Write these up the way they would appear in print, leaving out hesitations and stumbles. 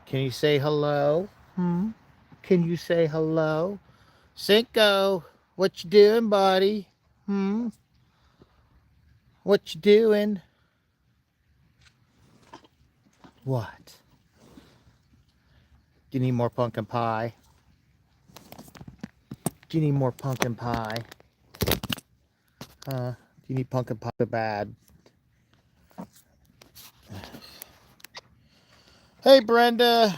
Can you say hello? Hmm? Can you say hello? Cinco, what you doing, buddy? Hmm? What you doing? What? Do you need more pumpkin pie? Do you need more pumpkin pie? Huh? Do you need pumpkin pie so bad? Hey, Brenda.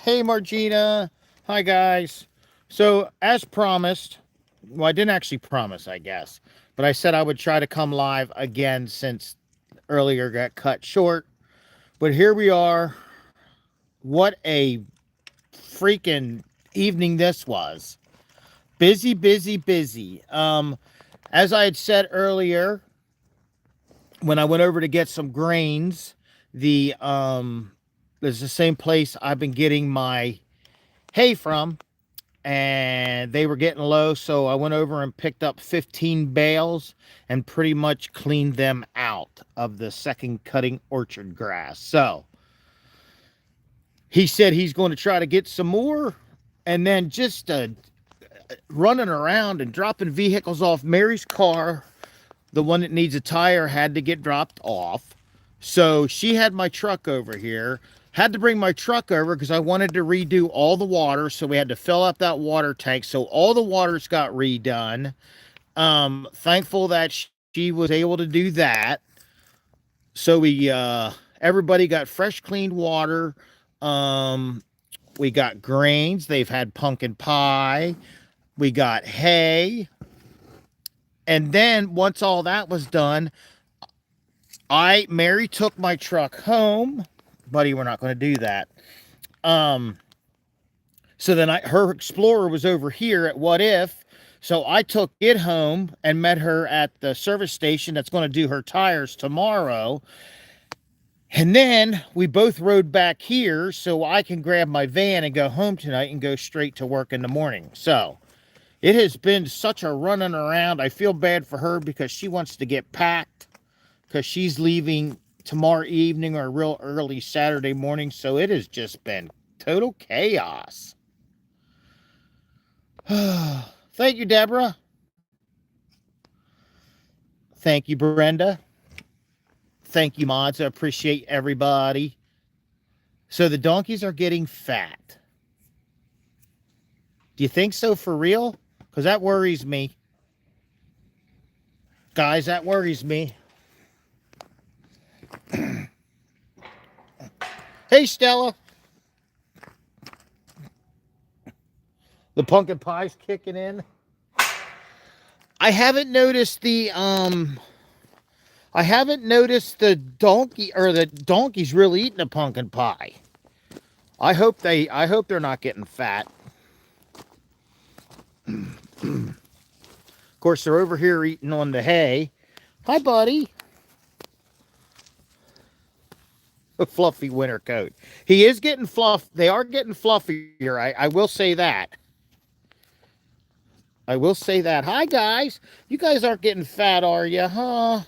Hey, Margina. Hi, guys. So, as promised, well, I didn't actually promise, I guess, but I said I would try to come live again since earlier got cut short. But here we are. What a freaking evening this was. Busy, busy, busy. As I had said earlier, when I went over to get some grains, the there's the same place I've been getting my hay from, and they were getting low, so I went over and picked up 15 bales and pretty much cleaned them out of the second cutting orchard grass. So he said he's going to try to get some more, and then just running around and dropping vehicles off. Mary's car, the one that needs a tire, had to get dropped off. So she had my truck over here. Had to bring my truck over because I wanted to redo all the water. So we had to fill up that water tank. So all the waters got redone. Thankful that she was able to do that. So everybody got fresh, clean water. We got grains. They've had pumpkin pie. We got hay. And then once all that was done, Mary took my truck home. Buddy, we're not going to do that. So then her Explorer was over here at What If. So I took it home and met her at the service station that's going to do her tires tomorrow. And then we both rode back here so I can grab my van and go home tonight and go straight to work in the morning. So it has been such a running around. I feel bad for her because she wants to get packed because she's leaving tomorrow evening or real early Saturday morning. So it has just been total chaos. Thank you, Deborah. Thank you, Brenda. Thank you, mods. I appreciate everybody. So the donkeys are getting fat. Do you think so for real? Because that worries me. Guys, that worries me. Hey, Stella. The pumpkin pie's kicking in. I haven't noticed the donkey or the donkeys really eating a pumpkin pie. I hope they're not getting fat. Of course, they're over here eating on the hay. Hi, buddy. A fluffy winter coat. He is getting fluff. They are getting fluffier. I will say that. I will say that. Hi, guys. You guys aren't getting fat, are you? Huh?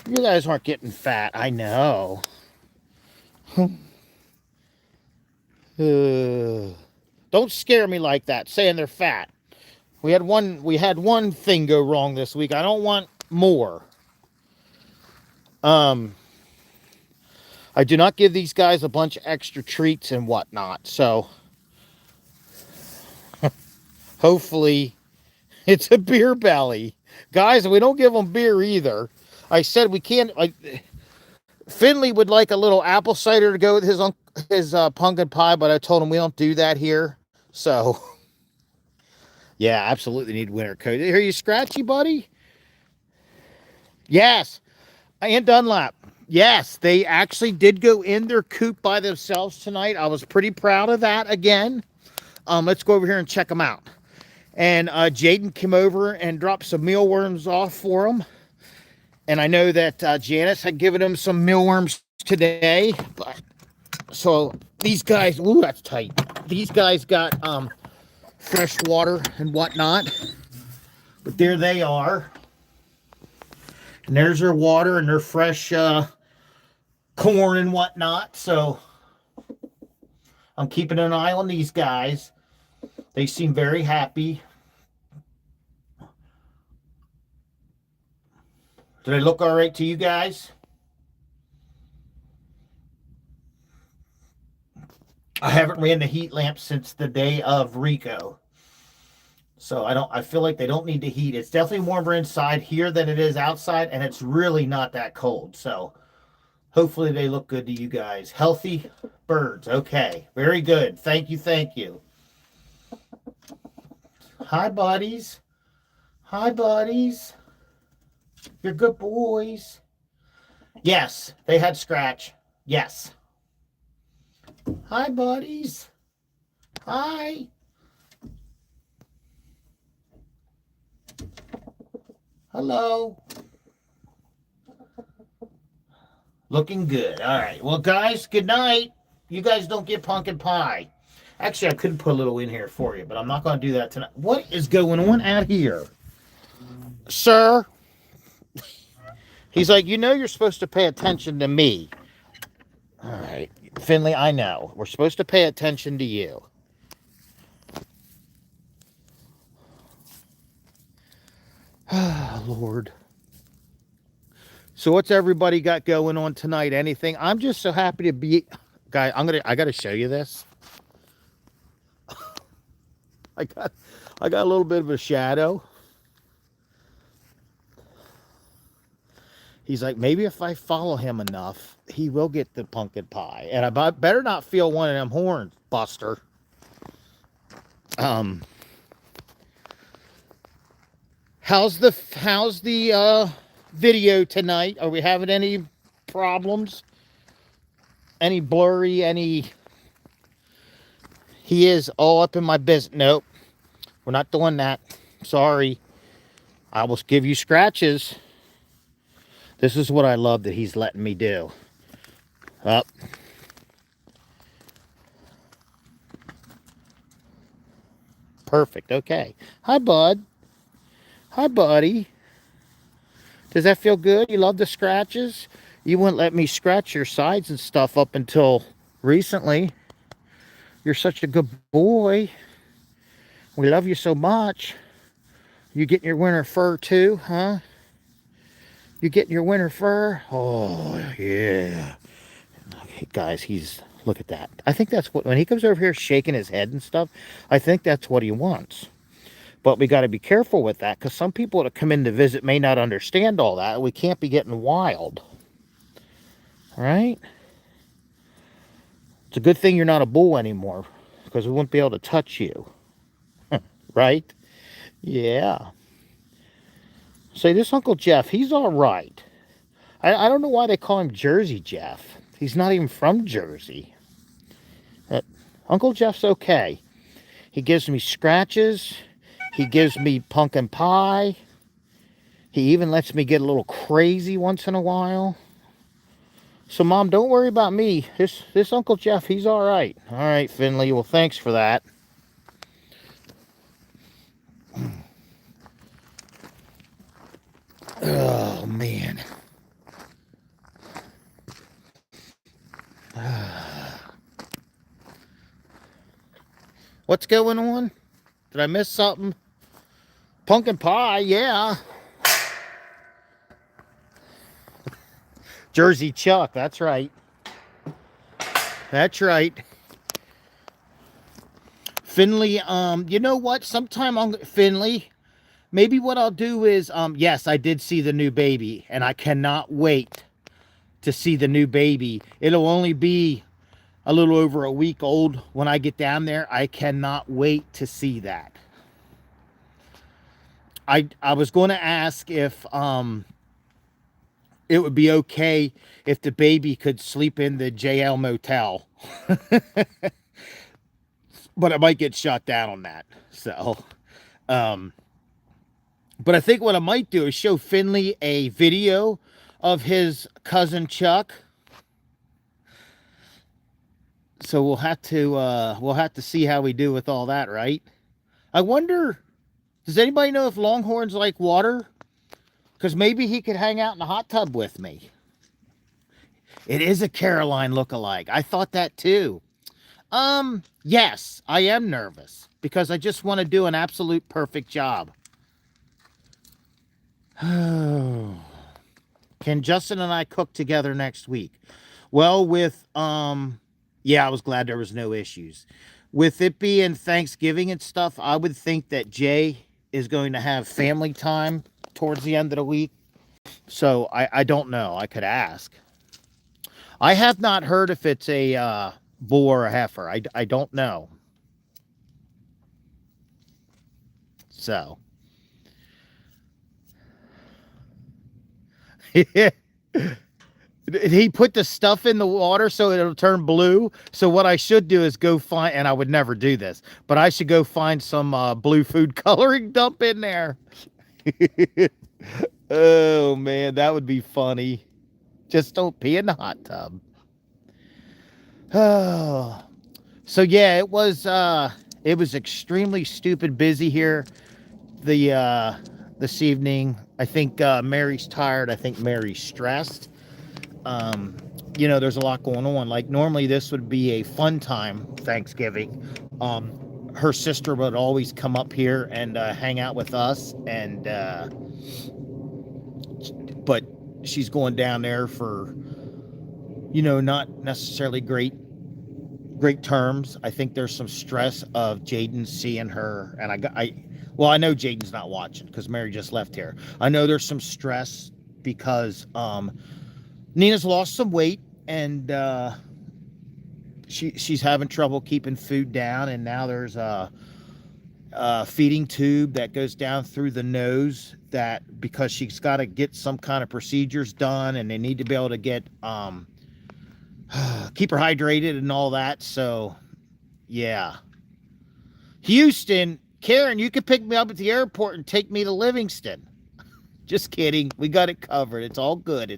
You guys aren't getting fat. I know. Don't scare me like that, saying they're fat. We had one thing go wrong this week. I don't want more. I do not give these guys a bunch of extra treats and whatnot. So hopefully it's a beer belly. Guys, we don't give them beer either. I said we can't. Finley would like a little apple cider to go with his pumpkin pie, but I told him we don't do that here. So yeah, absolutely need winter coat. Are you scratchy, buddy? Yes. And Dunlap. Yes, they actually did go in their coop by themselves tonight. I was pretty proud of that again. Let's go over here and check them out. And Jaden came over and dropped some mealworms off for them. And I know that Janice had given them some mealworms today. But, so these guys, ooh, that's tight. These guys got fresh water and whatnot. But there they are. And there's their water and their fresh corn and whatnot. So I'm keeping an eye on these guys. They seem very happy. Do they look all right to you guys? I haven't ran the heat lamp since the day of Rico. So I feel like they don't need to heat. It's definitely warmer inside here than it is outside, and it's really not that cold. So hopefully they look good to you guys. Healthy birds. Okay. Very good. Thank you. Thank you. Hi, buddies. Hi, buddies. You're good boys. Yes, they had scratch. Yes. Hi, buddies. Hi. Hello. Looking good. All right. Well, guys, good night. You guys don't get pumpkin pie. Actually, I could put a little in here for you, but I'm not going to do that tonight. What is going on out here? Sir? He's like, you know you're supposed to pay attention to me. All right. Finley, I know. We're supposed to pay attention to you. Ah, Lord. So what's everybody got going on tonight? Anything? I'm just so happy to be... Guy, I got to show you this. I got a little bit of a shadow. He's like, maybe if I follow him enough, he will get the pumpkin pie. And I better not feel one of them horns, Buster. How's the video tonight? Are we having any problems? Any blurry? Any? He is all up in my business. Nope, we're not doing that. Sorry. I will give you scratches. This is what I love that he's letting me do. Up. Perfect. Okay. Hi, bud. Hi, buddy. Does that feel good? You love the scratches? You wouldn't let me scratch your sides and stuff up until recently. You're such a good boy. We love you so much. You getting your winter fur too, huh? You getting your winter fur? Oh, yeah. Okay, guys, look at that. I think that's what, when he comes over here shaking his head and stuff, I think that's what he wants. But we got to be careful with that, because some people that come in to visit may not understand all that. We can't be getting wild. All right? It's a good thing you're not a bull anymore, because we wouldn't be able to touch you. Right? Yeah. Say, this Uncle Jeff, he's all right. I don't know why they call him Jersey Jeff. He's not even from Jersey. Uncle Jeff's okay. He gives me scratches. He gives me pumpkin pie. He even lets me get a little crazy once in a while. So, Mom, don't worry about me. This Uncle Jeff, he's all right. All right, Finley. Well, thanks for that. Oh, man. What's going on? Did I miss something? Pumpkin pie, yeah. Jersey Chuck, that's right. That's right. Finley, you know what? Sometime Finley, maybe what I'll do is, yes, I did see the new baby, and I cannot wait to see the new baby. It'll only be a little over a week old when I get down there. I cannot wait to see that. I was going to ask if it would be okay if the baby could sleep in the JL motel. But I might get shot down on that. So, but I think what I might do is show Finley a video of his cousin Chuck. So we'll have to see how we do with all that, right? I wonder, does anybody know if Longhorns like water? Because maybe he could hang out in the hot tub with me. It is a Caroline look-alike. I thought that too. Yes, I am nervous because I just want to do an absolute perfect job. Can Justin and I cook together next week? Well, yeah, I was glad there was no issues. With it being Thanksgiving and stuff, I would think that Jay is going to have family time towards the end of the week. So I don't know. I could ask. I have not heard if it's a bull or a heifer. I don't know. So. He put the stuff in the water so it'll turn blue. So what I should do is go find, and I would never do this, but I should go find some blue food coloring, dump in there. Oh man, that would be funny. Just don't pee in the hot tub. Oh. So yeah, it was extremely stupid busy here this evening. I think Mary's tired. I think Mary's stressed. Um, there's a lot going on. Like normally this would be a fun time, Thanksgiving. Her sister would always come up here and hang out with us, and but she's going down there for not necessarily great terms. I think there's some stress of Jaden seeing her, and I know Jaden's not watching because Mary just left here. I know there's some stress because Nina's lost some weight, and she's having trouble keeping food down, and now there's a feeding tube that goes down through the nose, that because she's got to get some kind of procedures done, and they need to be able to get keep her hydrated and all that. So yeah, Houston, Karen, you can pick me up at the airport and take me to Livingston. Just kidding, we got it covered. It's all good.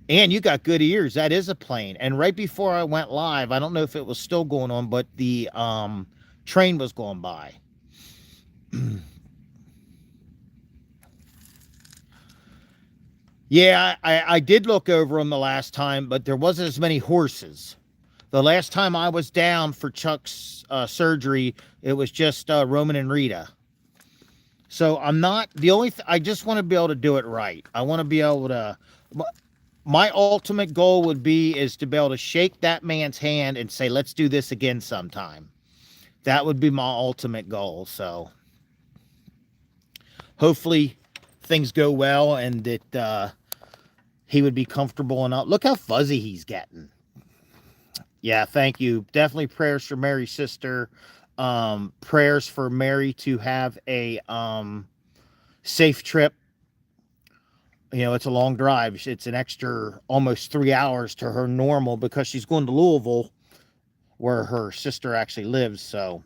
And you got good ears. That is a plane. And right before I went live, I don't know if it was still going on, but the train was going by. Yeah, I did look over them the last time, but there wasn't as many horses. The last time I was down for Chuck's surgery, it was just Roman and Rita. So I'm not the only. I just want to be able to do it right. I want to be able to. My ultimate goal is to be able to shake that man's hand and say, "Let's do this again sometime." That would be my ultimate goal. So hopefully things go well and that he would be comfortable enough. Look how fuzzy he's getting. Yeah, thank you. Definitely prayers for Mary's sister. Prayers for Mary to have a safe trip. It's a long drive. It's an extra almost 3 hours to her normal because she's going to Louisville where her sister actually lives. So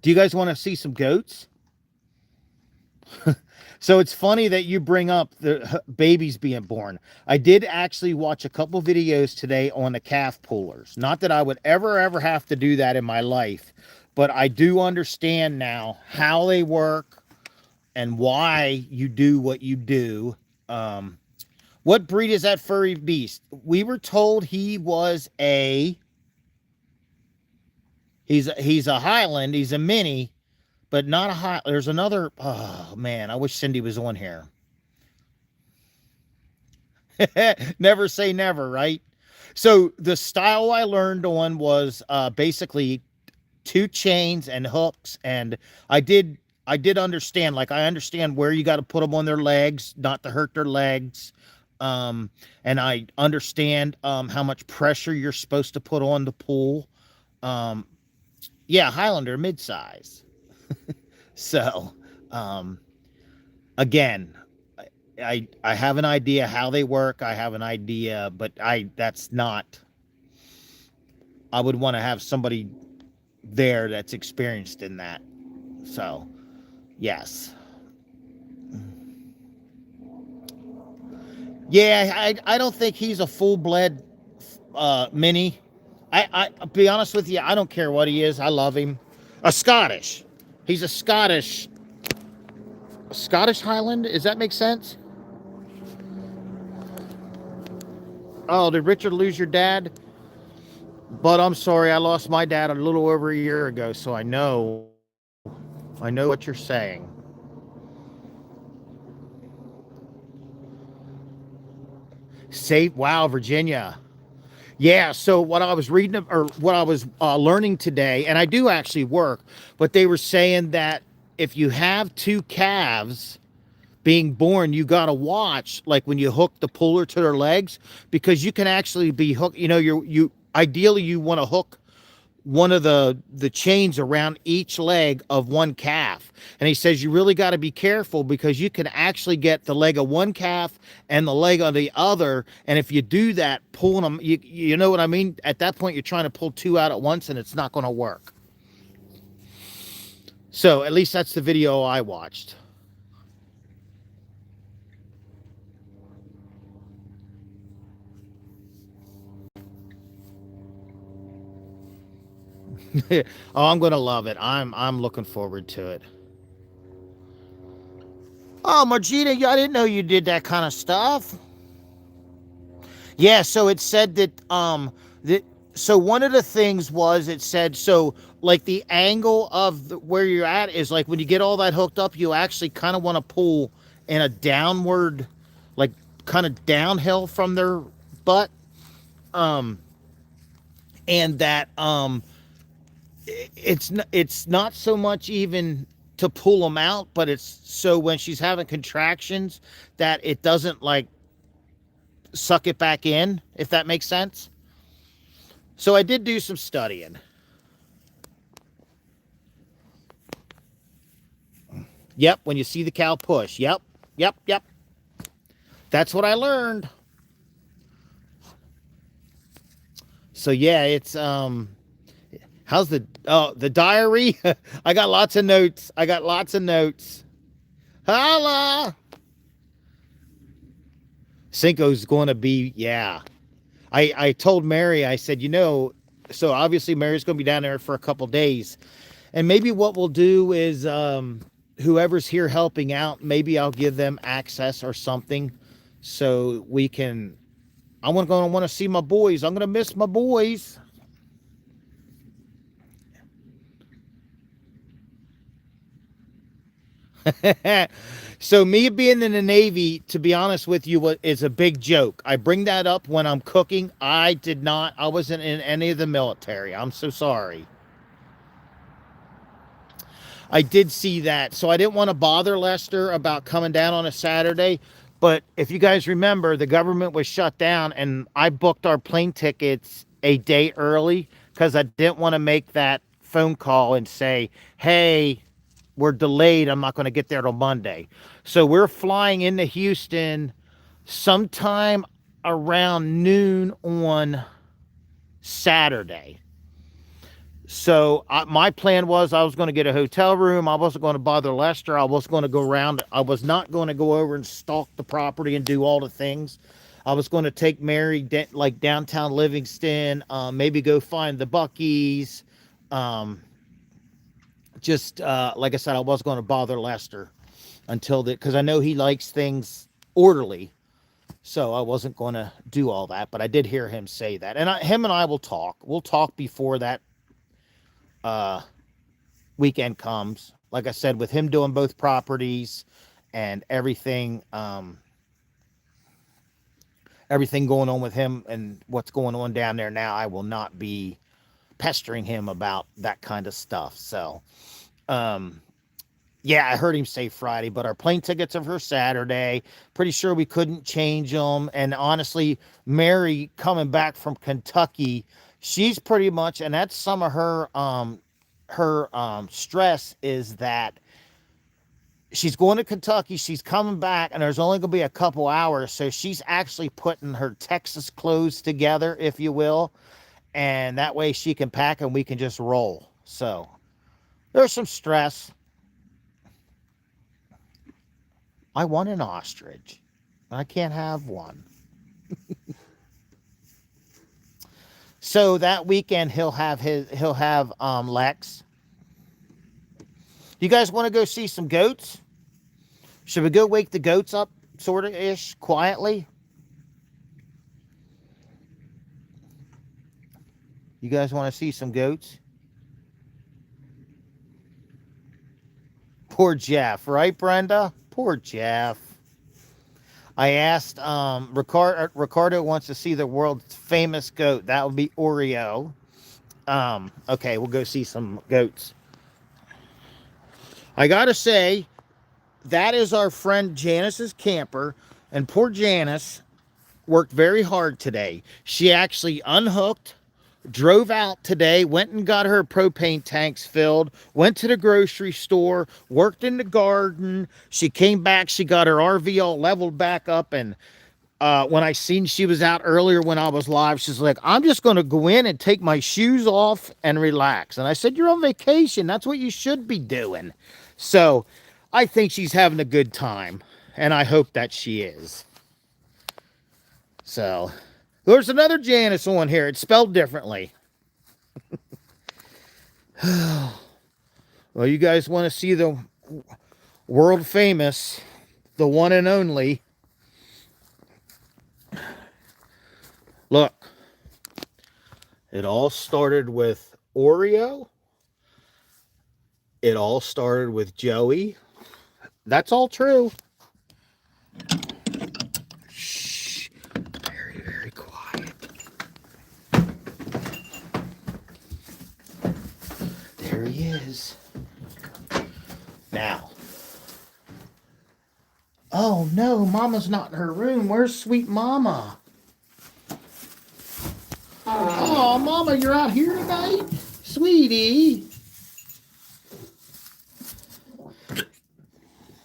do you guys want to see some goats? So it's funny that you bring up the babies being born. I did actually watch a couple videos today on the calf pullers. Not that I would ever have to do that in my life, but I do understand now how they work and why you do what you do. What breed is that furry beast? We were told he's a Highland. He's a mini, but not a high. There's another. Oh man, I wish Cindy was on here. Never say never, right? So the style I learned on was basically 2 chains and hooks, and I did understand. Like I understand where you got to put them on their legs, not to hurt their legs. And I understand how much pressure you're supposed to put on the pull. Yeah, Highlander mid-size. So, again, I have an idea how they work. I have an idea, but I would want to have somebody there that's experienced in that. So, yes. Yeah, I don't think he's a full-blood mini. I'll be honest with you, I don't care what he is. I love him. A Scottish. He's a Scottish Highland. Does that make sense? Oh, did Richard lose your dad? But I'm sorry, I lost my dad a little over a year ago, so I know what you're saying. Safe, wow, Virginia. Yeah, so what I was reading or what I was learning today, and I do actually work, but they were saying that if you have two calves being born, you got to watch like when you hook the puller to their legs because you can actually be hooked. You know, you ideally you want to hook one of the chains around each leg of one calf. And he says you really got to be careful because you can actually get the leg of one calf and the leg of the other, and if you do that pulling them, you know what I mean, at that point you're trying to pull two out at once and it's not going to work. So at least that's the video I watched. Oh, I'm going to love it. I'm looking forward to it. Oh, Margita, I didn't know you did that kind of stuff. Yeah, so it said that so one of the things was it said so like the angle of where you're at is like when you get all that hooked up, you actually kind of want to pull in a downward, like kind of downhill from their butt. Um, and that it's not so much even to pull them out, but it's so when she's having contractions that it doesn't like suck it back in, if that makes sense. So I did do some studying. Yep, when you see the cow push. Yep, yep, yep. That's what I learned. So yeah, it's how's the diary? I got lots of notes. I got lots of notes. Holla! Cinco's going to be, yeah. I told Mary, I said, so obviously Mary's going to be down there for a couple days. And maybe what we'll do is whoever's here helping out, maybe I'll give them access or something so we can. I'm going to want to see my boys. I'm going to miss my boys. So me being in the Navy, to be honest with you, is a big joke. I bring that up when I'm cooking. I wasn't in any of the military. I'm so sorry. I did see that. So I didn't want to bother Lester about coming down on a Saturday. But if you guys remember, the government was shut down and I booked our plane tickets a day early because I didn't want to make that phone call and say, hey, we're delayed. I'm not going to get there till Monday. So we're flying into Houston sometime around noon on Saturday. So my plan was I was going to get a hotel room. I wasn't going to bother Lester. I was going to go around. I was not going to go over and stalk the property and do all the things. I was going to take Mary like downtown Livingston, maybe go find the Buc-ee's. Um, just like I said, I was going to bother Lester until because I know he likes things orderly. So I wasn't going to do all that, but I did hear him say that, and him and I will talk. We'll talk before that uh, weekend comes. Like I said, with him doing both properties and everything going on with him and what's going on down there now, I will not be pestering him about that kind of stuff. So, um, yeah, I heard him say Friday, but our plane tickets are for Saturday. Pretty sure we couldn't change them. And honestly, Mary coming back from Kentucky, she's pretty much, and that's some of her stress is that she's going to Kentucky, she's coming back, and there's only going to be a couple hours, so she's actually putting her Texas clothes together, if you will, and that way she can pack and we can just roll. So there's some stress. I want an ostrich. I can't have one. So that weekend he'll have Lex. You guys want to go see some goats? Should we go wake the goats up, sort of ish, quietly? You guys want to see some goats? Poor Jeff, right, Brenda? Poor Jeff. I asked Ricardo wants to see the world's famous goat. That would be Oreo. Okay, we'll go see some goats. I gotta say, that is our friend Janice's camper, and poor Janice worked very hard today. She actually unhooked, drove out today, went and got her propane tanks filled, went to the grocery store, worked in the garden. She came back, she got her RV all leveled back up, and when I seen she was out earlier when I was live, she's like, I'm just going to go in and take my shoes off and relax. And I said, you're on vacation. That's what you should be doing. So I think she's having a good time, and I hope that she is. So there's another Janice on here. It's spelled differently. Well, you guys want to see the world famous, the one and only. Look, it all started with Oreo. It all started with Joey. That's all true. Shh. Very, very quiet. There he is. Now. Oh no, Mama's not in her room. Where's sweet Mama? Oh, Mama, you're out here tonight? Sweetie.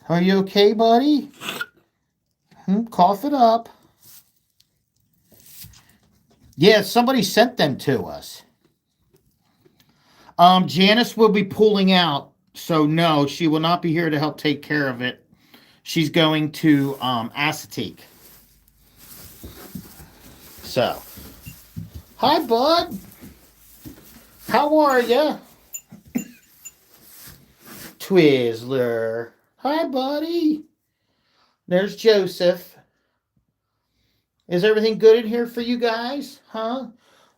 Are you okay, buddy? Cough it up. Yeah, somebody sent them to us. Janice will be pulling out, so no, she will not be here to help take care of it. She's going to Acetique. So, hi, bud. How are ya? Twizzler. Hi, buddy. There's Joseph. Is everything good in here for you guys? Huh?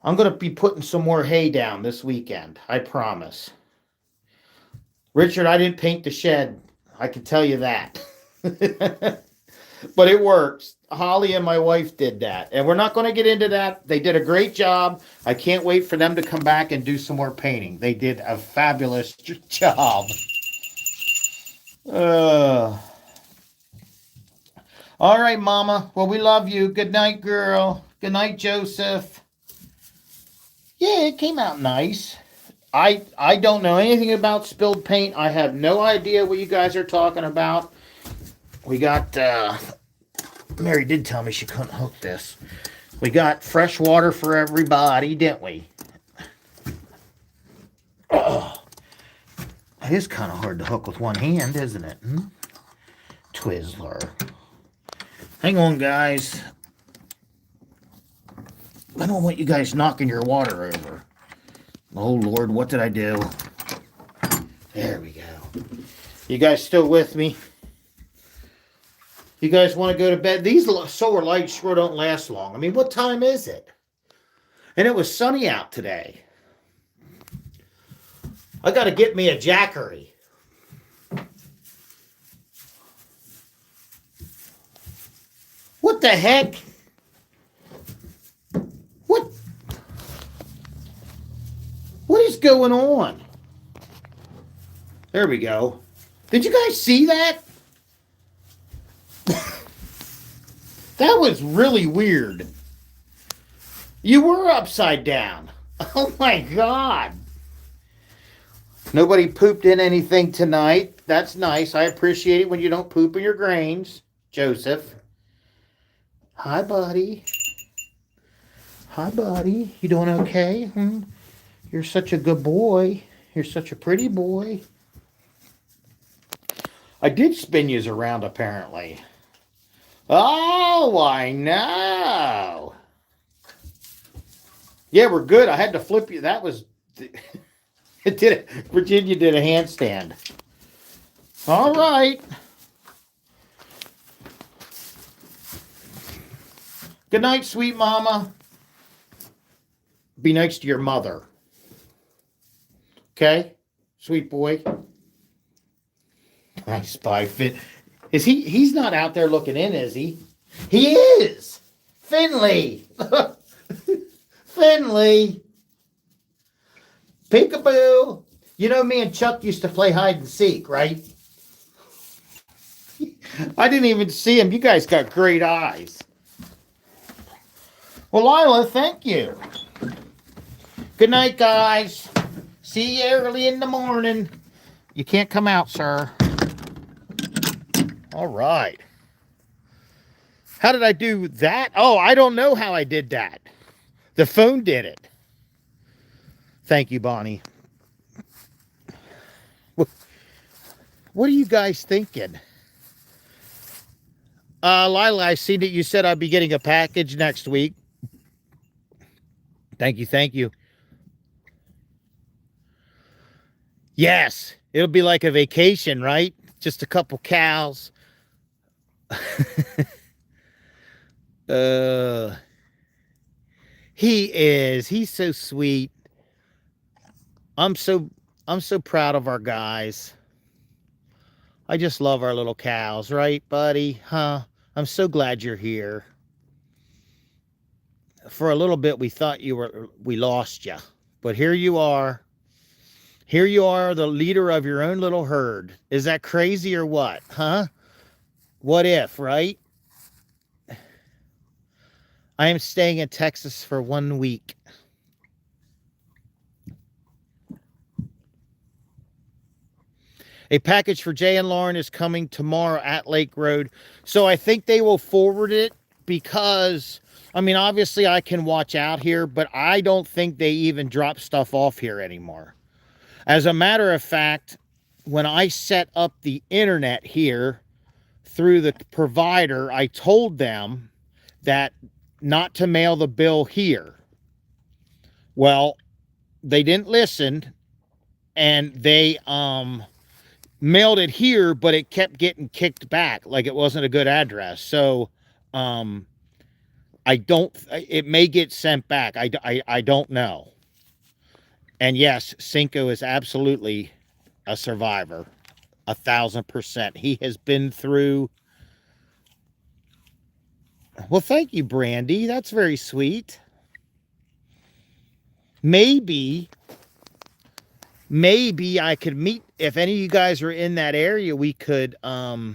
I'm going to be putting some more hay down this weekend. I promise. Richard, I didn't paint the shed. I can tell you that. But it works. Holly and my wife did that. And we're not going to get into that. They did a great job. I can't wait for them to come back and do some more painting. They did a fabulous job. All right, Mama. Well, we love you. Good night, girl. Good night, Joseph. Yeah, it came out nice. I don't know anything about spilled paint. I have no idea what you guys are talking about. We got, Mary did tell me she couldn't hook this. We got fresh water for everybody, didn't we? Oh, it is kind of hard to hook with one hand, isn't it? Twizzler. Hang on, guys. I don't want you guys knocking your water over. Oh, Lord, what did I do? There we go. You guys still with me? You guys want to go to bed? These solar lights sure don't last long. I mean, what time is it? And it was sunny out today. I got to get me a jackery. What the heck? What is going on? There we go. Did you guys see that? That was really weird. You were upside down. Oh my God. Nobody pooped in anything tonight. That's nice. I appreciate it when you don't poop in your grains. Joseph. Hi, buddy. Hi, buddy. You doing okay? You're such a good boy. You're such a pretty boy. I did spin yous around, apparently. Oh, I know. Yeah, we're good. I had to flip you. That was... It did it. Virginia did a handstand. All right. Good night, sweet mama. Be nice to your mother. Okay? Sweet boy. I spy Fin. Is he's not out there looking in, is he? He is! Finley! Finley! Peekaboo! You know, me and Chuck used to play hide and seek, right? I didn't even see him. You guys got great eyes. Well, Lila, thank you. Good night, guys. See you early in the morning. You can't come out, sir. All right. How did I do that? Oh, I don't know how I did that. The phone did it. Thank you, Bonnie. What are you guys thinking? Lila, I see that you said I'd be getting a package next week. Thank you, thank you. Yes, it'll be like a vacation, right? Just a couple cows. He is. He's so sweet. I'm so proud of our guys. I just love our little cows, right, buddy? Huh? I'm so glad you're here. For a little bit, we thought we lost you, but here you are. Here you are, the leader of your own little herd. Is that crazy or what? Huh? What if, right? I am staying in Texas for 1 week. A package for Jay and Lauren is coming tomorrow at Lake Road. So I think they will forward it because, I mean, obviously I can watch out here, but I don't think they even drop stuff off here anymore. As a matter of fact, when I set up the internet here through the provider, I told them that not to mail the bill here. Well, they didn't listen, and they mailed it here, but it kept getting kicked back like it wasn't a good address. So it may get sent back. I don't know. And yes, Cinco is absolutely a survivor, 1,000%. He has been through. Well, thank you, Brandy. That's very sweet. Maybe I could meet, if any of you guys are in that area, we could, now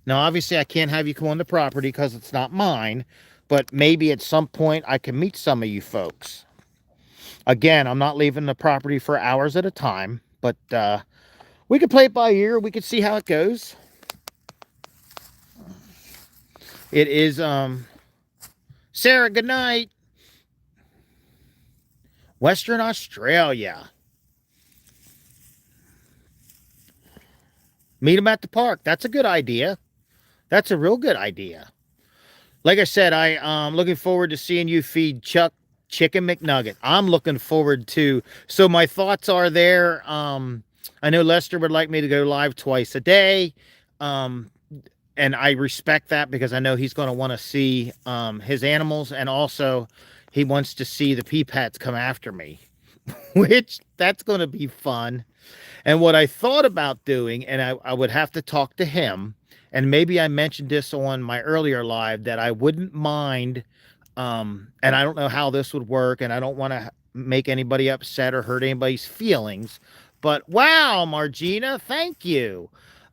obviously I can't have you come on the property because it's not mine, but maybe at some point I can meet some of you folks. Again, I'm not leaving the property for hours at a time, but we could play it by ear. We could see how it goes. It is, Sarah, good night. Western Australia. Meet them at the park. That's a good idea. That's a real good idea. Like I said, I'm looking forward to seeing you feed Chuck Chicken McNugget. I'm looking forward to. So my thoughts are there. I know Lester would like me to go live twice a day. And I respect that because I know he's going to want to see his animals. And also he wants to see the pea-pats come after me, which that's going to be fun. And what I thought about doing, and I would have to talk to him, and maybe I mentioned this on my earlier live, that I wouldn't mind, and I don't know how this would work, and I don't want to make anybody upset or hurt anybody's feelings, but wow, Margina, thank you.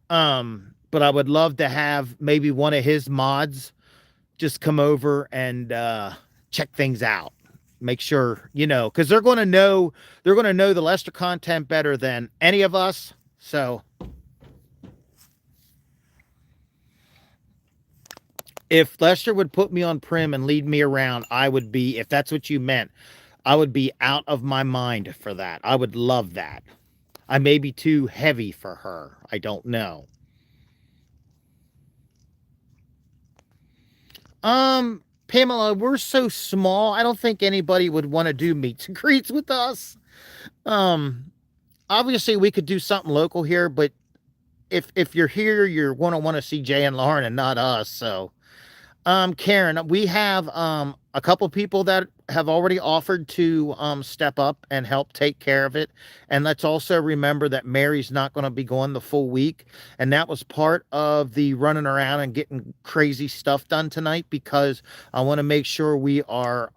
But I would love to have maybe one of his mods just come over and check things out. Make sure, because they're going to know the Lester content better than any of us. So if Lester would put me on prim and lead me around, I would be, if that's what you meant, I would be out of my mind for that. I would love that. I may be too heavy for her. I don't know. Pamela, we're so small. I don't think anybody would want to do meets and greets with us. Obviously we could do something local here, but if you're here, you're going to want to see Jay and Lauren and not us. So, Karen, we have a couple people that have already offered to step up and help take care of it. And let's also remember that Mary's not going to be going the full week. And that was part of the running around and getting crazy stuff done tonight, because I want to make sure we are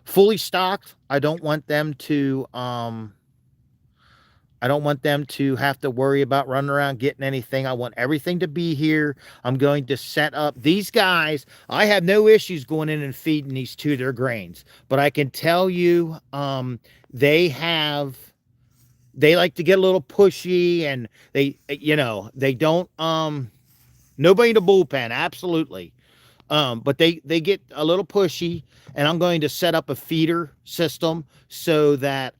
fully stocked. I don't want them to have to worry about running around getting anything. I want everything to be here. I'm going to set up these guys. I have no issues going in and feeding these two their grains, but I can tell you, they have, they like to get a little pushy, and they don't, nobody in the bullpen. Absolutely. But they get a little pushy, and I'm going to set up a feeder system so that,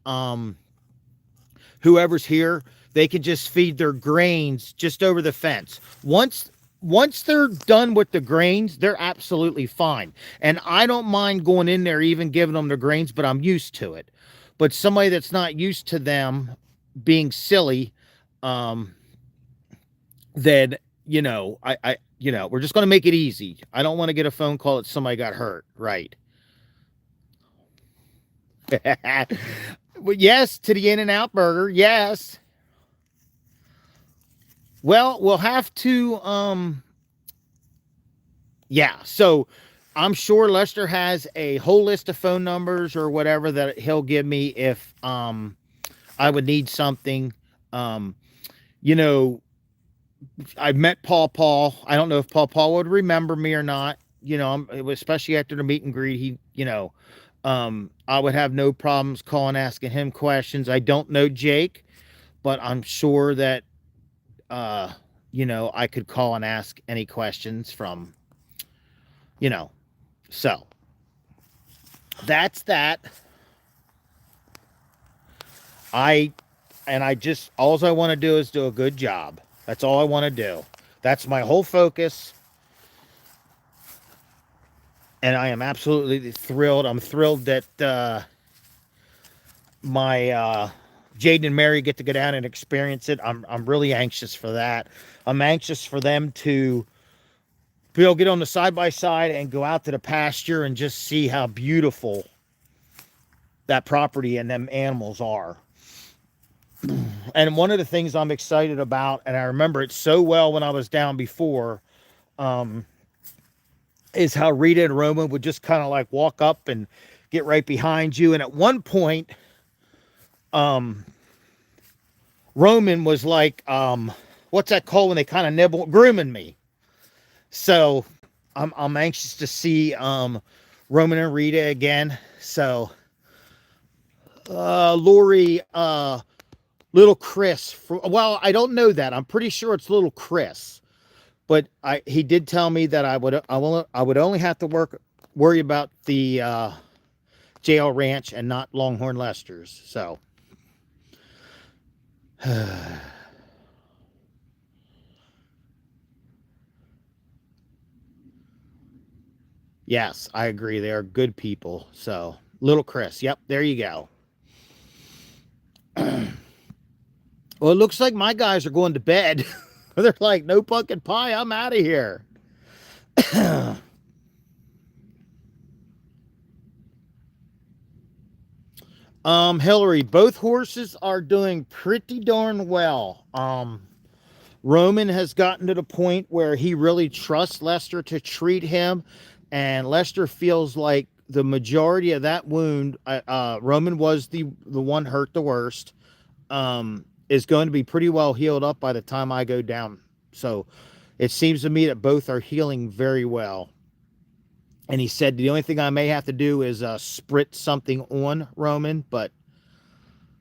whoever's here, they can just feed their grains just over the fence. Once they're done with the grains, they're absolutely fine. And I don't mind going in there even giving them the grains, but I'm used to it. But somebody that's not used to them being silly, then we're just going to make it easy. I don't want to get a phone call that somebody got hurt, right? Well, yes, to the In-N-Out Burger, yes. Well, we'll have to, yeah. So I'm sure Lester has a whole list of phone numbers or whatever that he'll give me if I would need something. Um, you know, I've met Paul. I don't know if Paul would remember me or not. Especially after the meet and greet, I would have no problems calling, asking him questions. I don't know Jake, but I'm sure that, I could call and ask any questions from, so that's that. All I want to do is do a good job. That's all I want to do. That's my whole focus. And I am absolutely thrilled. I'm thrilled that my Jaden and Mary get to go down and experience it. I'm really anxious for that. I'm anxious for them to be able to get on the side-by-side and go out to the pasture and just see how beautiful that property and them animals are. And one of the things I'm excited about, and I remember it so well when I was down before, is how Rita and Roman would just kind of like walk up and get right behind you. And at one point, Roman was like, what's that called when they kind of nibble, grooming me. So I'm anxious to see Roman and Rita again. So Lori, little Chris, I don't know that. I'm pretty sure it's little Chris. But he did tell me that I would only have to worry about the JL Ranch and not Longhorn Lester's. So yes, I agree. They are good people. So little Chris, yep, there you go. Well, it looks like my guys are going to bed. They're like, no pumpkin pie, I'm out of here. Hillary, both horses are doing pretty darn well. Roman has gotten to the point where he really trusts Lester to treat him, and Lester feels like the majority of that wound, Roman was the one hurt the worst, is going to be pretty well healed up by the time I go down. So it seems to me that both are healing very well. And he said the only thing I may have to do is spritz something on Roman, but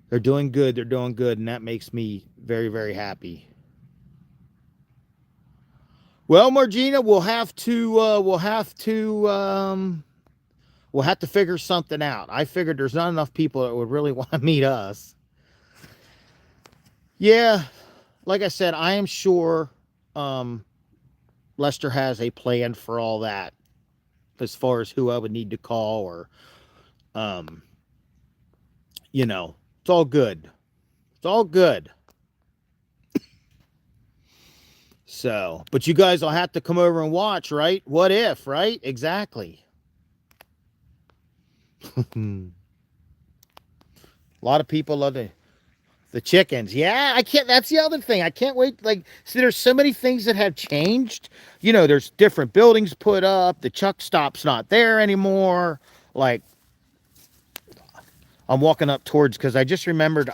they're doing good. They're doing good, and that makes me very, very happy. Well, Margina, we'll have to figure something out. I figured there's not enough people that would really want to meet us. Yeah, like I said, I am sure Lester has a plan for all that, as far as who I would need to call, or it's all good. It's all good. So, but you guys will have to come over and watch, right? What if, right? Exactly. A lot of people love the chickens. Yeah, I can't. That's the other thing. I can't wait. Like, see, there's so many things that have changed. You know, there's different buildings put up. The truck stop's not there anymore. Like, I'm walking up towards, because I just remembered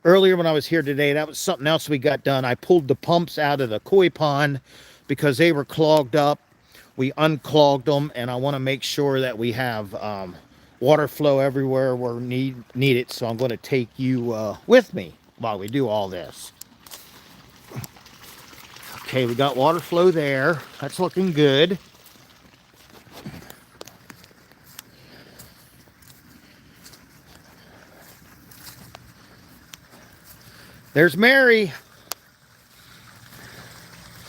earlier when I was here today, that was something else we got done. I pulled the pumps out of the koi pond because they were clogged up. We unclogged them, and I want to make sure that we have water flow everywhere where needed. So I'm going to take you with me while we do all this. Okay, we got water flow there. That's looking good. There's Mary.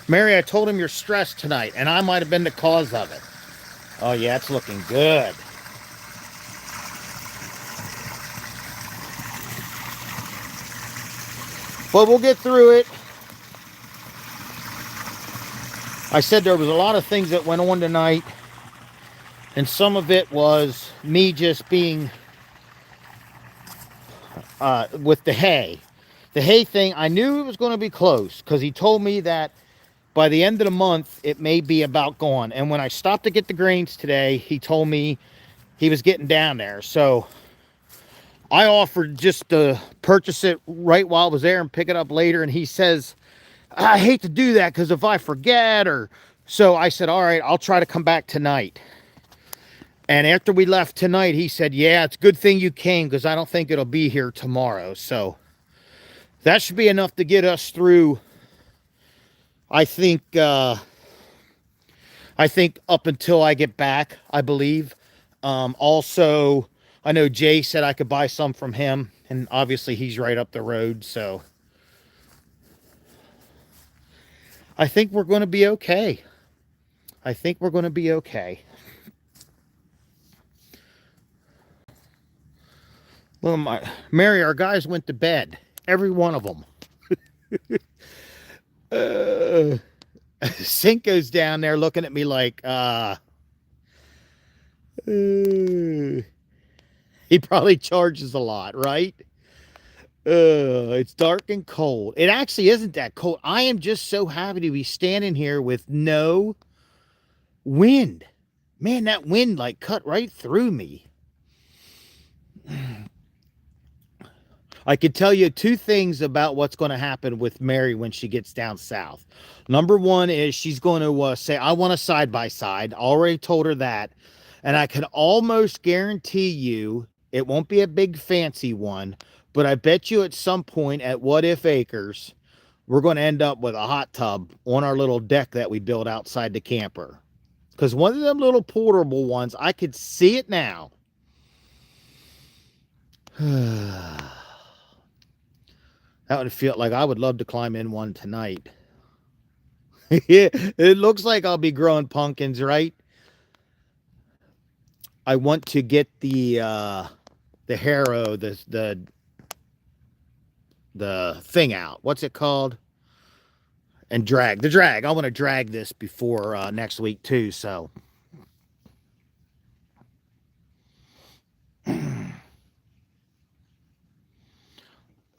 Mary, I told him you're stressed tonight, and I might have been the cause of it. Oh, yeah, it's looking good. But we'll get through it. I said there was a lot of things that went on tonight, and some of it was me just being with the hay. The hay thing, I knew it was going to be close because he told me that by the end of the month, it may be about gone. And when I stopped to get the grains today, he told me he was getting down there. So I offered just to purchase it right while I was there and pick it up later. And he says, I hate to do that because if I forget or... So I said, all right, I'll try to come back tonight. And after we left tonight, he said, yeah, it's a good thing you came because I don't think it'll be here tomorrow. So that should be enough to get us through, I think up until I get back, I believe. Also, I know Jay said I could buy some from him, and obviously he's right up the road, so I think we're going to be okay. I think we're going to be okay. Well, Mary, our guys went to bed. Every one of them. Cinco's down there looking at me like, he probably charges a lot, right? It's dark and cold. It actually isn't that cold. I am just so happy to be standing here with no wind. Man, that wind like cut right through me. I could tell you two things about what's going to happen with Mary when she gets down south. Number one is she's going to say, I want a side-by-side. Already told her that. And I can almost guarantee you it won't be a big fancy one, but I bet you at some point at What If Acres, we're going to end up with a hot tub on our little deck that we built outside the camper. Because one of them little portable ones, I could see it now. That would feel like I would love to climb in one tonight. Yeah, it looks like I'll be growing pumpkins, right? I want to get the harrow, the thing out. What's it called? And drag. The drag. I want to drag this before next week too, so.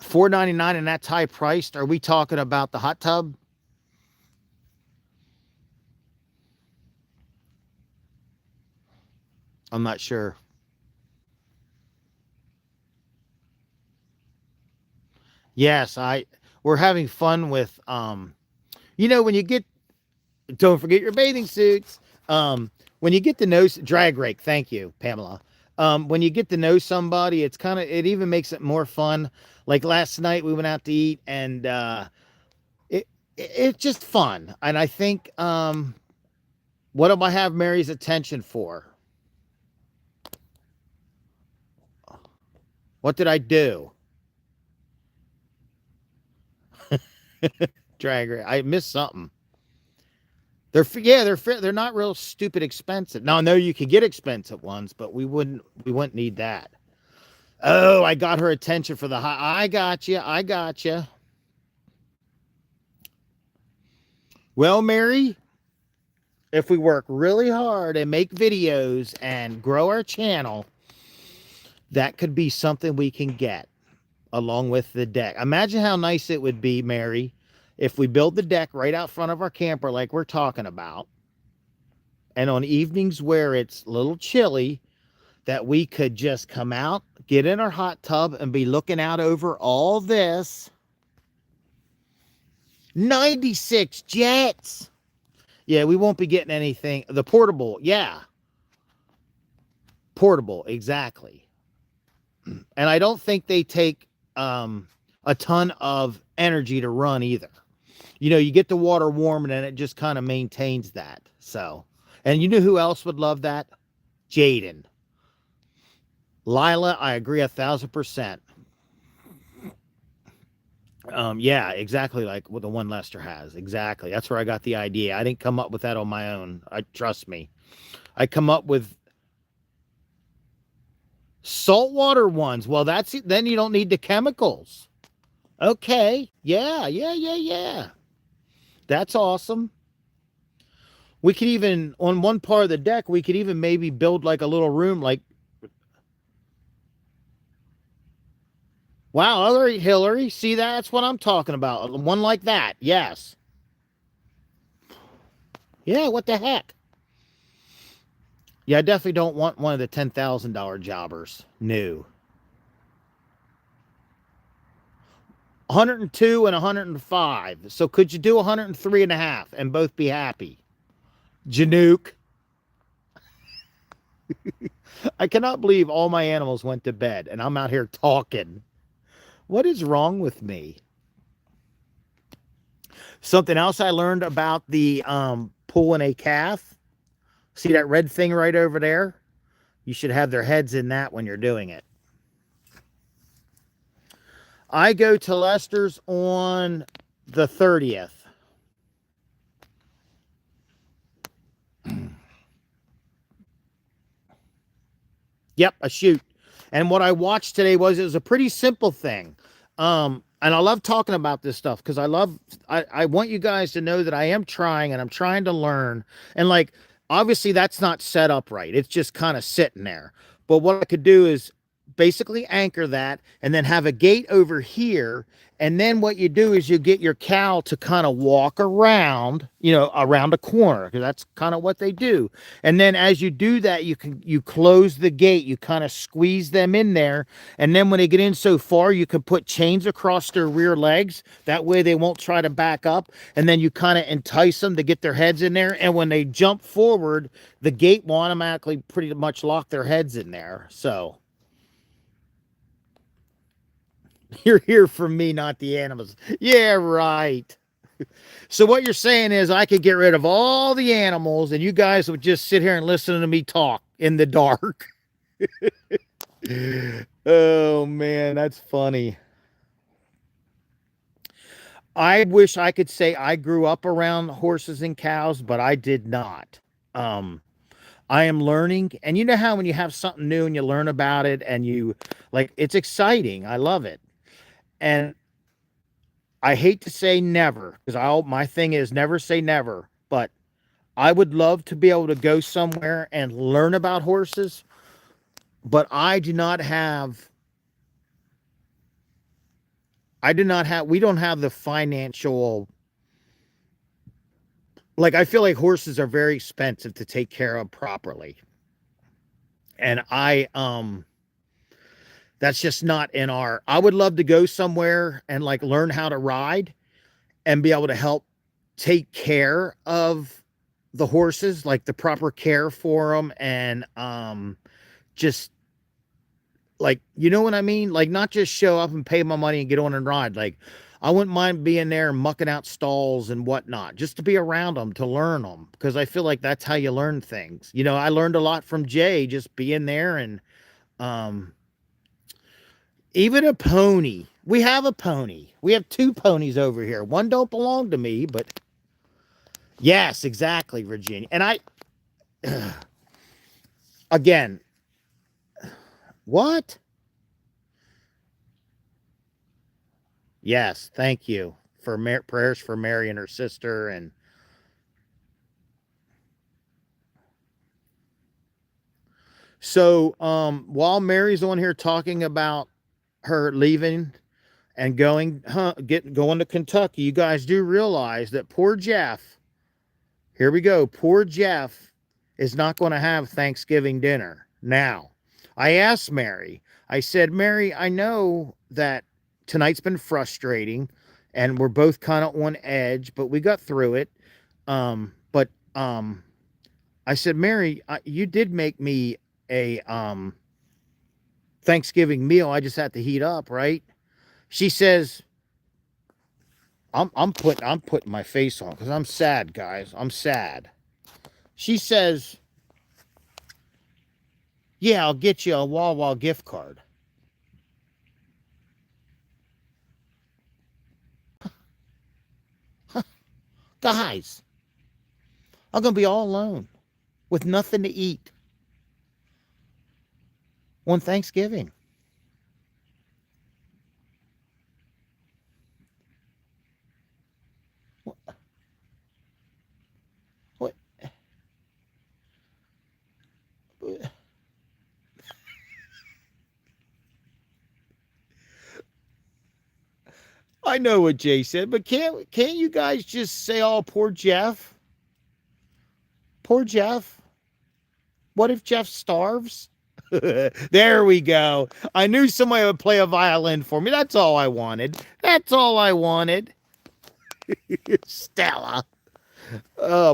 $4.99 and that's high priced. Are we talking about the hot tub? I'm not sure. Yes, we're having fun with you know, when you get, don't forget your bathing suits. When you get to know drag rake, thank you, Pamela. When you get to know somebody, it even makes it more fun. Like last night we went out to eat and it's just fun. And I think what do I have Mary's attention for? What did I do? Drag rake. I missed something. They're not real stupid expensive. Now I know you could get expensive ones, but we wouldn't need that. Oh, I got her attention for the high. I got you. Well, Mary, if we work really hard and make videos and grow our channel, that could be something we can get along with the deck. Imagine how nice it would be, Mary, if we build the deck right out front of our camper like we're talking about. And on evenings where it's a little chilly, that we could just come out, get in our hot tub, and be looking out over all this. 96 jets. Yeah, we won't be getting anything. The portable, yeah. Portable, exactly. And I don't think they take a ton of energy to run either. You know, you get the water warm and then it just kind of maintains that. So, and you know who else would love that? Jaden. Lila, I agree 1,000%. Yeah, exactly like what the one Lester has. Exactly. That's where I got the idea. I didn't come up with that on my own. Trust me. I come up with saltwater ones. Well, that's it. Then you don't need the chemicals. Okay. Yeah. That's awesome. We could even, on one part of the deck, we could even maybe build like a little room like, wow, other Hillary, see that's what I'm talking about. One like that, yes. Yeah, what the heck? Yeah, I definitely don't want one of the $10,000 jobbers. No. 102 and 105. So could you do 103 and a half and both be happy? Janook. I cannot believe all my animals went to bed and I'm out here talking. What is wrong with me? Something else I learned about the pulling a calf. See that red thing right over there? You should have their heads in that when you're doing it. I go to Lester's on the 30th. Yep, a shoot. And what I watched today was it was a pretty simple thing. And I love talking about this stuff because I want you guys to know that I am trying and I'm trying to learn. And like, obviously that's not set up right. It's just kind of sitting there. But what I could do is basically anchor that and then have a gate over here. And then what you do is you get your cow to kind of walk around, you know, around a corner because that's kind of what they do. And then as you do that, you close the gate, you kind of squeeze them in there. And then when they get in so far, you can put chains across their rear legs. That way they won't try to back up. And then you kind of entice them to get their heads in there. And when they jump forward, the gate will automatically pretty much lock their heads in there. So you're here for me, not the animals. Yeah, right. So what you're saying is I could get rid of all the animals and you guys would just sit here and listen to me talk in the dark. Oh, man, that's funny. I wish I could say I grew up around horses and cows, but I did not. I am learning. And you know how when you have something new and you learn about it and you like, it's exciting. I love it. And I hate to say never because my thing is never say never, but I would love to be able to go somewhere and learn about horses, but we don't have the financial, like, I feel like horses are very expensive to take care of properly. And that's just not in I would love to go somewhere and like learn how to ride and be able to help take care of the horses, like the proper care for them. And, just like, you know what I mean? Like not just show up and pay my money and get on and ride. Like I wouldn't mind being there and mucking out stalls and whatnot, just to be around them, to learn them. Because I feel like that's how you learn things. You know, I learned a lot from Jay, just being there and, even a pony. We have a pony. We have two ponies over here. One don't belong to me, but yes, exactly, Virginia. And again, what? Yes, thank you for prayers for Mary and her sister. And So, while Mary's on here talking about her leaving and going to Kentucky, you guys do realize that poor Jeff, here we go, poor Jeff is not going to have Thanksgiving dinner. Now, I asked Mary, I said, Mary, I know that tonight's been frustrating and we're both kind of on edge, but we got through it. But I said, Mary, you did make me a Thanksgiving meal. I just had to heat up, right? She says, I'm putting my face on because I'm sad, guys. I'm sad. She says, yeah, I'll get you a Wawa gift card. Guys, I'm gonna be all alone with nothing to eat on Thanksgiving. What? I know what Jay said, but can't you guys just say, "Oh, poor Jeff"? Poor Jeff. What if Jeff starves? There we go. I knew somebody would play a violin for me. That's all I wanted. That's all I wanted. Stella.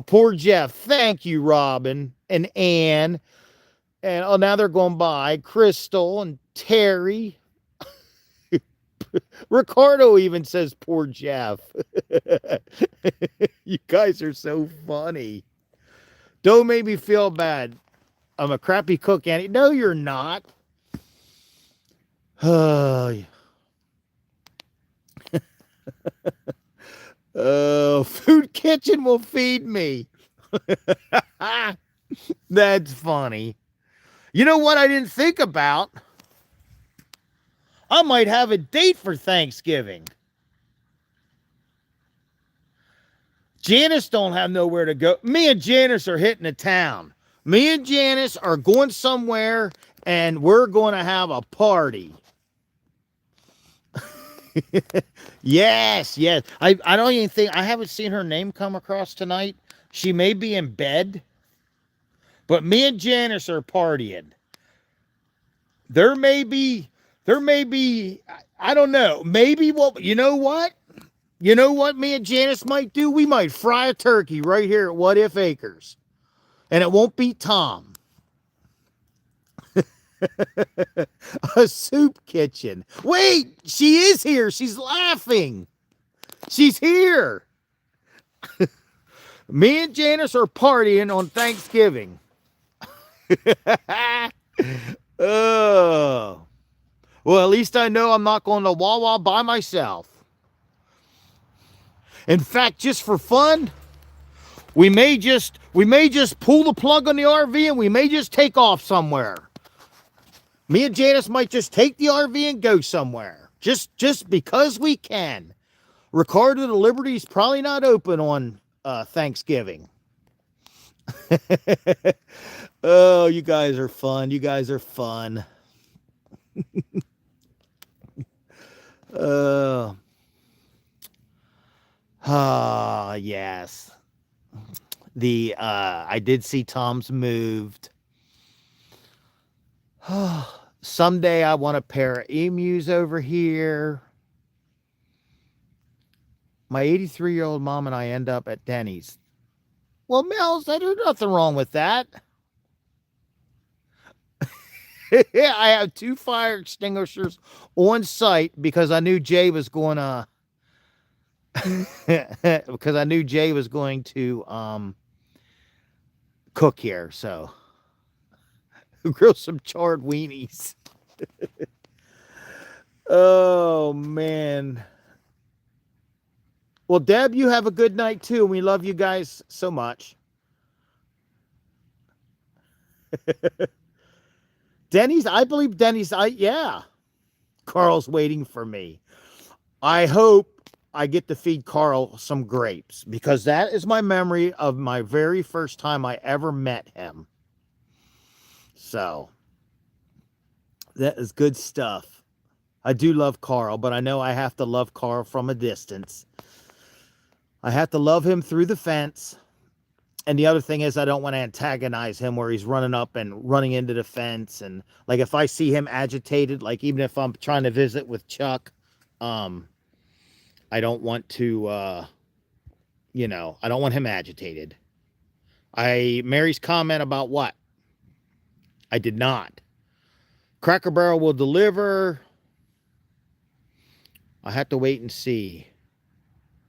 Poor Jeff. Thank you, Robin and Ann. And oh, now they're going by Crystal and Terry. Ricardo even says poor Jeff. You guys are so funny. Don't make me feel bad. I'm a crappy cook, Annie. No, you're not. Food Kitchen will feed me. That's funny. You know what I didn't think about? I might have a date for Thanksgiving. Janice don't have nowhere to go. Me and Janice are hitting the town. Me and Janice are going somewhere and we're going to have a party. Yes. I don't even think, I haven't seen her name come across tonight. She may be in bed, but me and Janice are partying. There may be, I don't know, maybe you know what? You know what me and Janice might do? We might fry a turkey right here at What If Acres. And it won't be Tom. A soup kitchen. Wait, she is here. She's laughing. She's here. Me and Janice are partying on Thanksgiving. Oh. Well, at least I know I'm not going to Wawa by myself. In fact, just for fun, we may just pull the plug on the RV and we may just take off somewhere. Me and Janice might just take the RV and go somewhere. Just because we can. Ricardo the Liberty's probably not open on Thanksgiving. Oh, you guys are fun. You guys are fun. Yes. I did see Tom's moved. Someday I want a pair of emus over here. My 83-year-old mom and I end up at Denny's. Well, Mel, there's nothing wrong with that. I have 2 fire extinguishers on site because I knew Jay was going to cook here, so grill some charred weenies. Oh man. Well, Deb, you have a good night too. We love you guys so much. Denny's, I believe Denny's, yeah. Carl's waiting for me. I hope I get to feed Carl some grapes because that is my memory of my very first time I ever met him. So, That is good stuff. I do love Carl, but I know I have to love Carl from a distance. I have to love him through the fence. And the other thing is I don't want to antagonize him where he's running up and running into the fence. And like if I see him agitated, like even if I'm trying to visit with Chuck, I don't want to, I don't want him agitated. Mary's comment about what? I did not. Cracker Barrel will deliver. I have to wait and see.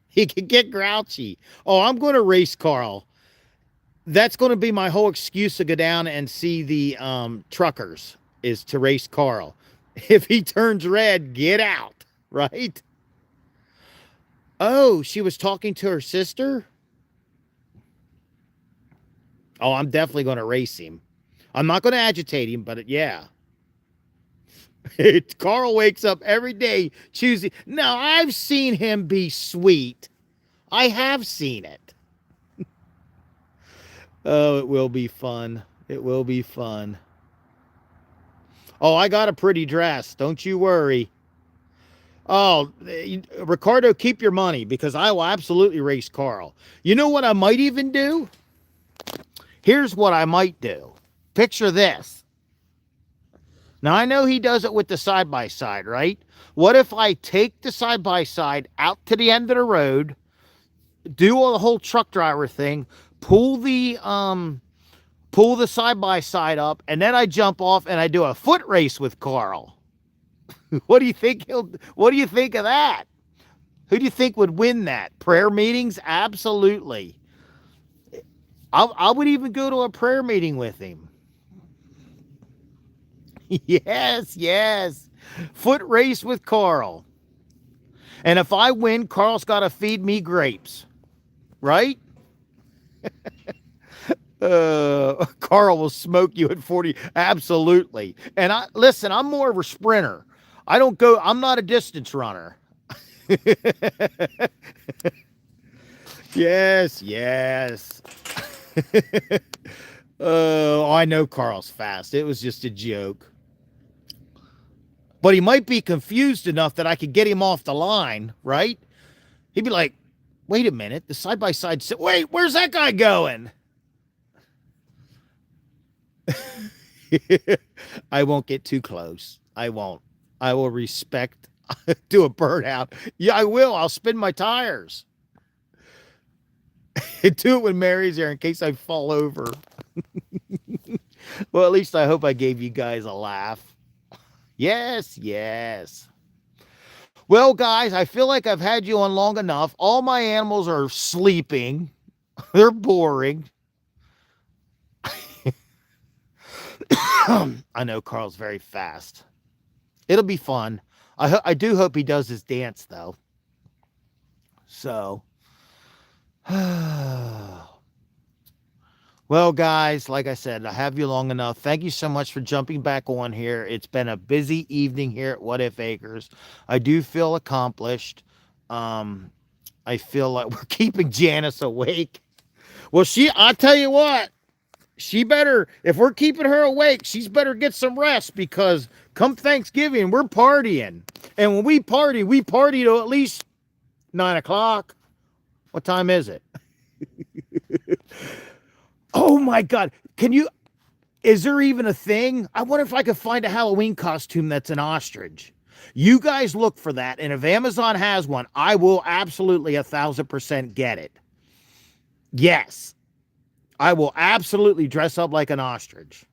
He could get grouchy. Oh, I'm going to race Carl. That's going to be my whole excuse to go down and see the truckers, is to race Carl. If he turns red, get out, right? Oh, she was talking to her sister? Oh, I'm definitely going to race him. I'm not going to agitate him, but yeah. Carl wakes up every day choosing. Now, I've seen him be sweet. I have seen it. Oh, it will be fun. It will be fun. Oh, I got a pretty dress. Don't you worry. Oh, Ricardo, keep your money because I will absolutely race Carl. You know what I might even do? Here's what I might do. Picture this. Now, I know he does it with the side-by-side, right? What if I take the side-by-side out to the end of the road, do all the whole truck driver thing, pull the side-by-side up, and then I jump off and I do a foot race with Carl? What do you think what do you think of that? Who do you think would win that? Prayer meetings? Absolutely. I would even go to a prayer meeting with him. Yes, yes. Foot race with Carl. And if I win, Carl's got to feed me grapes. Right? Carl will smoke you at 40. Absolutely. And listen, I'm more of a sprinter. I'm not a distance runner. Yes, yes. Oh, I know Carl's fast. It was just a joke. But he might be confused enough that I could get him off the line, right? He'd be like, wait a minute, the side-by-side, wait, where's that guy going? I won't get too close. I won't. I will respect, do a burnout. Yeah, I will. I'll spin my tires. Do it when Mary's there in case I fall over. Well, at least I hope I gave you guys a laugh. Yes, yes. Well, guys, I feel like I've had you on long enough. All my animals are sleeping. They're boring. I know Carl's very fast. It'll be fun. I do hope he does his dance, though. So, well, guys, like I said, I have you long enough. Thank you so much for jumping back on here. It's been a busy evening here at What If Acres. I do feel accomplished. I feel like we're keeping Janice awake. Well, I'll tell you what, she better, if we're keeping her awake, she's better get some rest because come Thanksgiving, we're partying. And when we party till at least 9 o'clock. What time is it? Oh my God. Is there even a thing? I wonder if I could find a Halloween costume that's an ostrich. You guys look for that. And if Amazon has one, I will absolutely 1,000% get it. Yes. I will absolutely dress up like an ostrich.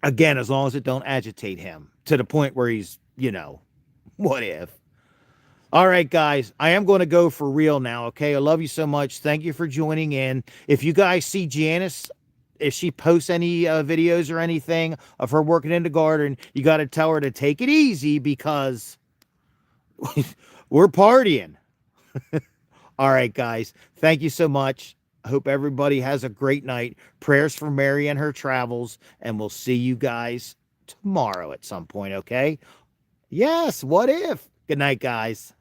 Again, as long as it don't agitate him to the point where he's, what if? All right, guys, I am going to go for real now, okay? I love you so much. Thank you for joining in. If you guys see Janice, if she posts any videos or anything of her working in the garden, you got to tell her to take it easy because we're partying. All right, guys, thank you so much. I hope everybody has a great night. Prayers for Mary and her travels, and we'll see you guys tomorrow at some point, okay? Yes, what if? Good night, guys.